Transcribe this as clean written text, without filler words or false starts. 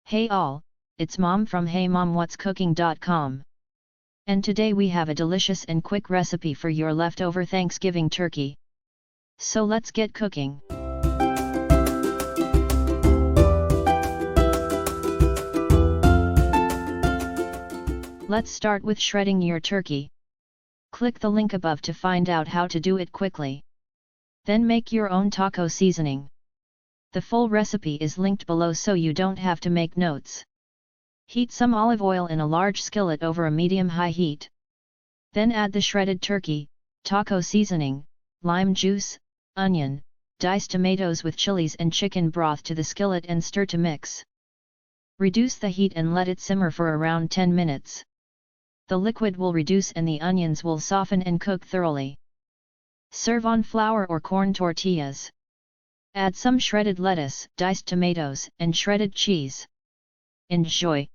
Hey all, it's Mom from HeyMomWhat'sCooking.com. And today we have a delicious and quick recipe for your leftover Thanksgiving turkey. So let's get cooking. Let's start with shredding your turkey. Click the link above to find out how to do it quickly. Then make your own taco seasoning. The full recipe is linked below so you don't have to make notes. Heat some olive oil in a large skillet over a medium-high heat. Then add the shredded turkey, taco seasoning, lime juice, onion, diced tomatoes with chilies and chicken broth to the skillet and stir to mix. Reduce the heat and let it simmer for around 10 minutes. The liquid will reduce and the onions will soften and cook thoroughly. Serve on flour or corn tortillas. Add some shredded lettuce, diced tomatoes, and shredded cheese. Enjoy!